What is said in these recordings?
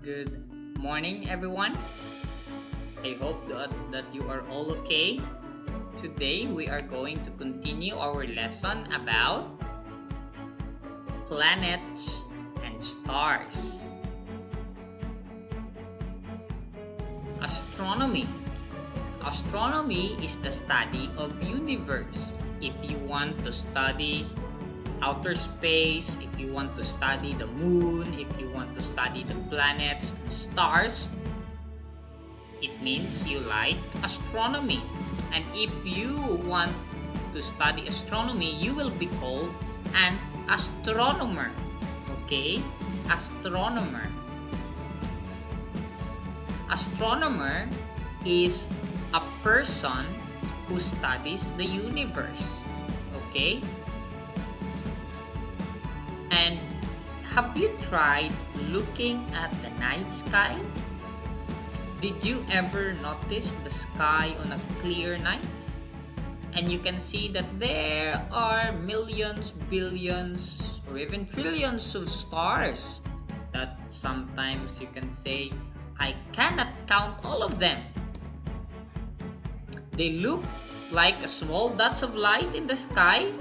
Good morning, everyone. I hope that you are all okay. Today, we are going to continue our lesson about planets and stars. Astronomy. Astronomy is the study of universe. If you want to study outer space, if you want to study the moon, if you want to study the planets and stars, it means you like astronomy. And if you want to study astronomy, you will be called an astronomer. Okay? Astronomer. Astronomer is a person who studies the universe. Okay? And have you tried looking at the night sky? Did you ever notice the sky on a clear night? And you can see that there are millions, billions, or even trillions of stars that sometimes you can say, I cannot count all of them. They look like small dots of light in the sky.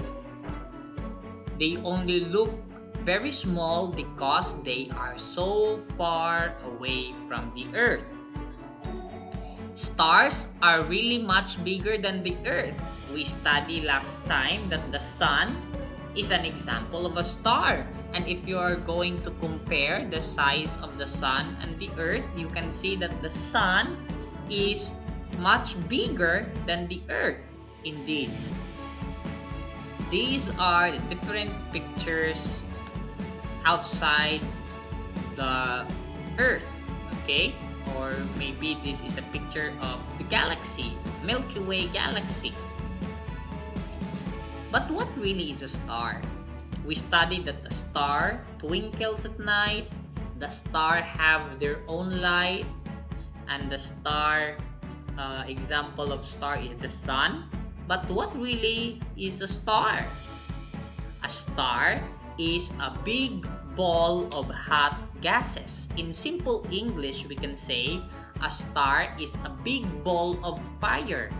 They only look very small because they are so far away from the Earth. Stars are really much bigger than the Earth. We studied last time that the Sun is an example of a star. And if you are going to compare the size of the Sun and the Earth, you can see that the Sun is much bigger than the Earth. Indeed. These are the different pictures outside the Earth, okay? Or maybe this is a picture of the galaxy, Milky Way galaxy. But what really is a star? We studied that the star twinkles at night, the star have their own light, and the star, example of star is the sun. But what really is a star? A star is a big ball of hot gases. In simple English, we can say a star is a big ball of fire.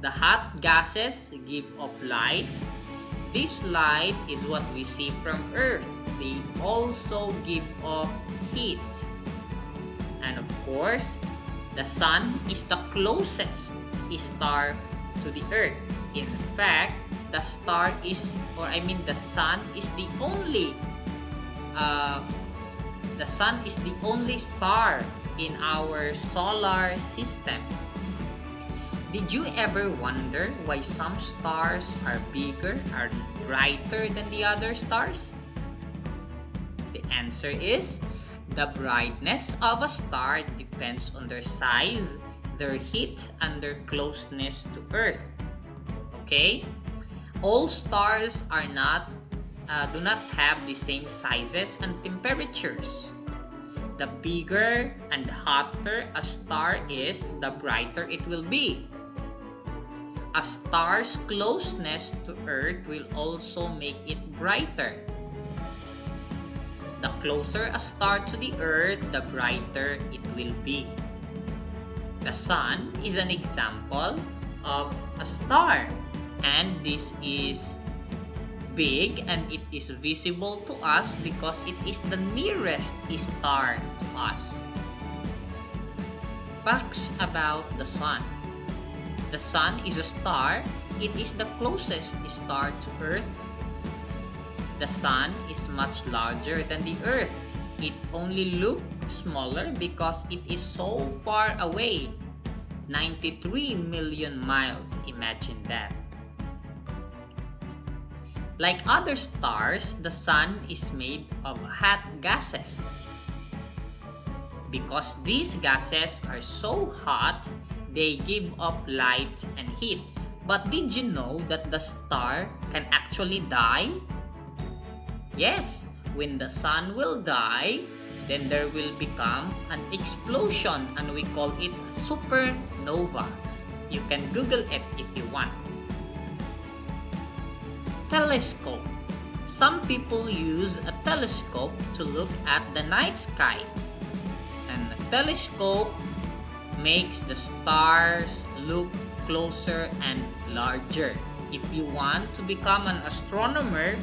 The hot gases give off light. This light is what we see from Earth. They also give off heat. And of course, the sun is the closest star to the Earth. In fact, the sun is the only star in our solar system. Did you ever wonder why some stars are bigger, are brighter than the other stars? The answer is the brightness of a star depends on their size, their heat, and their closeness to Earth. Okay? All stars do not have the same sizes and temperatures. The bigger and hotter a star is, the brighter it will be. A star's closeness to Earth will also make it brighter. The closer a star to the Earth, the brighter it will be. The sun is an example of a star, and this is big and it is visible to us because it is the nearest star to us. Facts about the sun. The sun is a star. It is the closest star to Earth. The sun is much larger than the Earth. It only looks smaller because it is so far away. 93 million miles, imagine that. Like other stars, the sun is made of hot gases. Because these gases are so hot, they give off light and heat. But did you know that the star can actually die? Yes, when the sun will die, then there will become an explosion and we call it supernova. You can Google it if you want. Telescope. Some people use a telescope to look at the night sky. And the telescope makes the stars look closer and larger. If you want to become an astronomer,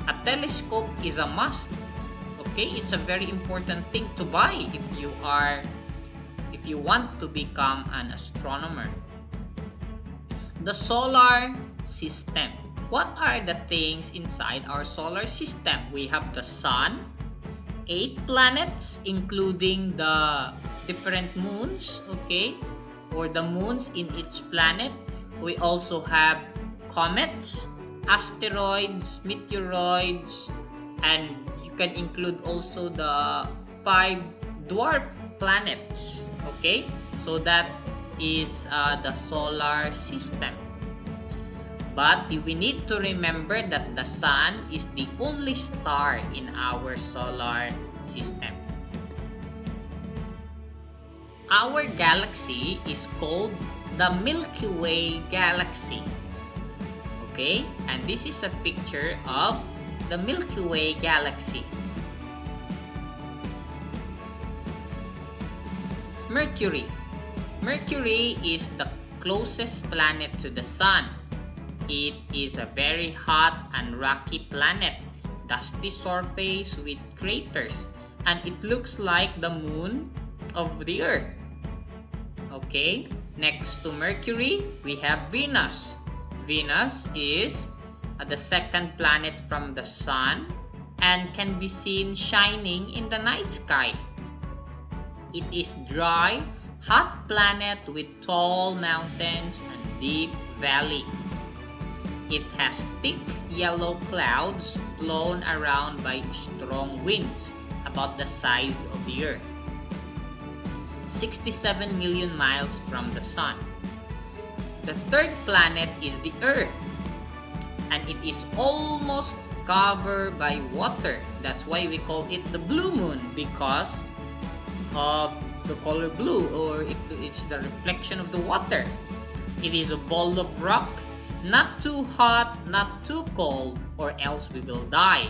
a telescope is a must. Okay, it's a very important thing to buy if you want to become an astronomer. The solar system. What are the things inside our solar system? We have the sun, 8 planets including the different moons, okay, or the moons in each planet. We also have comets, asteroids, meteoroids, and you can include also the 5 dwarf planets, okay? So that is the solar system. But we need to remember that the sun is the only star in our solar system. Our galaxy is called the Milky Way galaxy. Okay, and this is a picture of the Milky Way galaxy. Mercury. Mercury is the closest planet to the sun. It is a very hot and rocky planet, dusty surface with craters, and it looks like the moon of the Earth. Okay, next to Mercury, we have Venus. Venus is the second planet from the sun and can be seen shining in the night sky. It is dry, hot planet with tall mountains and deep valley. It has thick yellow clouds blown around by strong winds about the size of the Earth. 67 million miles from the sun. The third planet is the Earth, and it is almost covered by water. That's why we call it the blue moon, because of the color blue, or it's the reflection of the water. It is a ball of rock, not too hot, not too cold, or else we will die.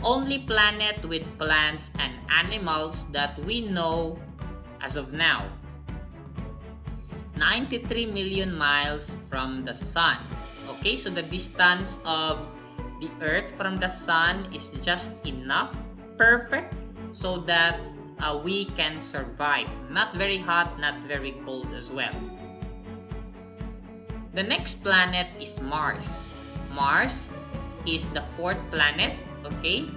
Only planet with plants and animals that we know as of now. 93 million miles from the sun. Okay, so the distance of the Earth from the sun is just enough, perfect, so that we can survive. Not very hot, not very cold as well. The next planet is Mars. Mars is the fourth planet, okay?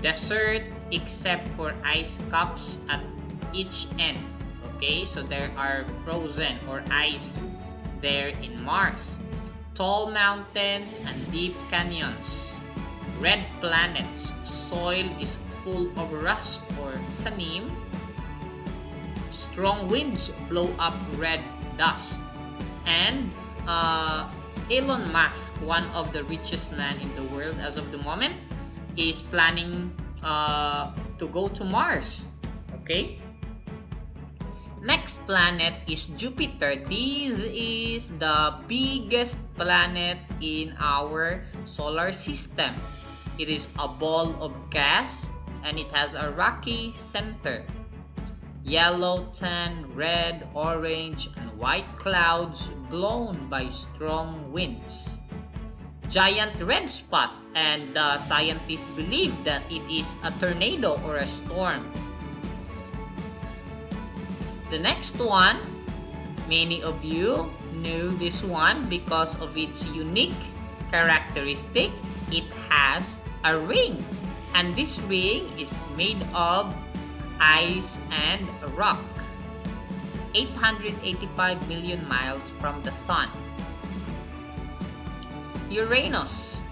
Desert except for ice caps at each end. Okay, so there are frozen or ice there in Mars. Tall mountains and deep canyons. Red planets. Soil is full of rust or sanim. Strong winds blow up red dust. And Elon Musk, one of the richest man in the world as of the moment, is planning to go to Mars. Okay. Next planet is Jupiter. This is the biggest planet in our solar system. It is a ball of gas and it has a rocky center. Yellow, tan, red, orange, and white clouds blown by strong winds. Giant red spot, and the scientists believe that it is a tornado or a storm. The next one, many of you knew this one because of its unique characteristic. It has a ring, and this ring is made of ice and rock. 885 million miles from the sun. Uranus.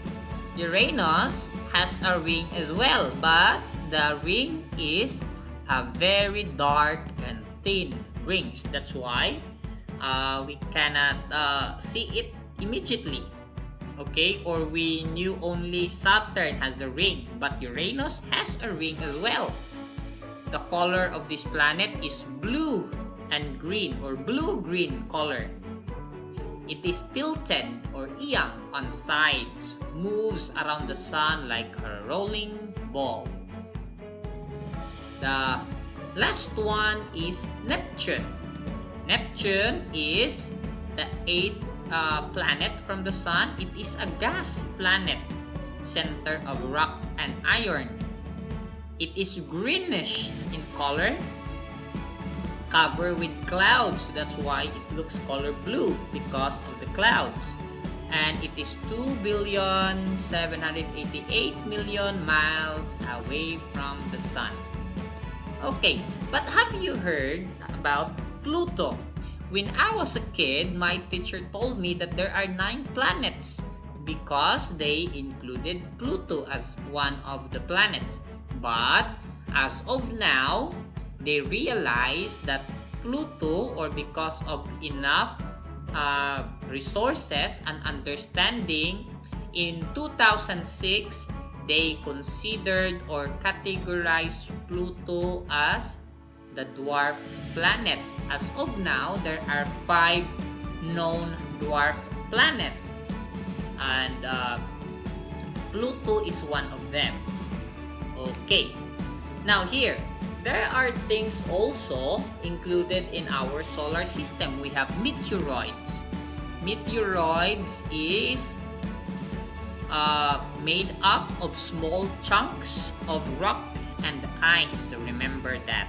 Uranus has a ring as well, but the ring is a very dark and thin rings. That's why we cannot see it immediately. Okay, or we knew only Saturn has a ring, but Uranus has a ring as well. The color of this planet is blue and green, or blue-green color. It is tilted or iyang on sides, moves around the sun like a rolling ball. The last one is Neptune. Neptune is the eighth planet from the sun. It is a gas planet, center of rock and iron. It is greenish in color, covered with clouds. That's why it looks color blue, because of the clouds. And it is 2,788,000,000 miles away from the sun. Okay, but have you heard about Pluto? When I was a kid, my teacher told me that there are 9 planets because they included Pluto as one of the planets. But as of now, they realized that Pluto, or because of enough resources and understanding, in 2006, they considered or categorized Pluto as the dwarf planet. As of now, there are 5 known dwarf planets, and Pluto is one of them. Okay, now here, there are things also included in our solar system. We have meteoroids. Meteoroids is made up of small chunks of rock and ice. Remember that.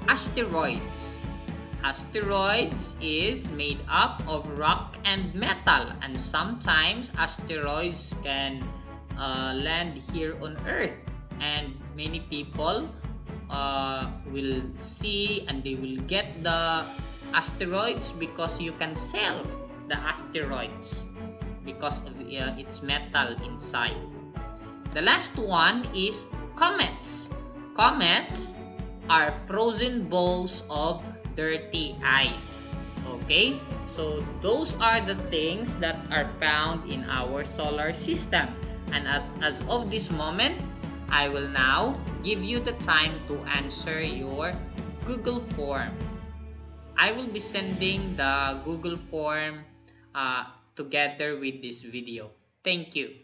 Asteroids. Asteroids is made up of rock and metal, and sometimes asteroids can land here on Earth, and many people will see and they will get the asteroids because you can sell the asteroids because of its metal inside. The last one is comets. Comets are frozen balls of dirty ice. Okay, so those are the things that are found in our solar system. And as of this moment, I will now give you the time to answer your Google form. I will be sending the Google form together with this video. Thank you.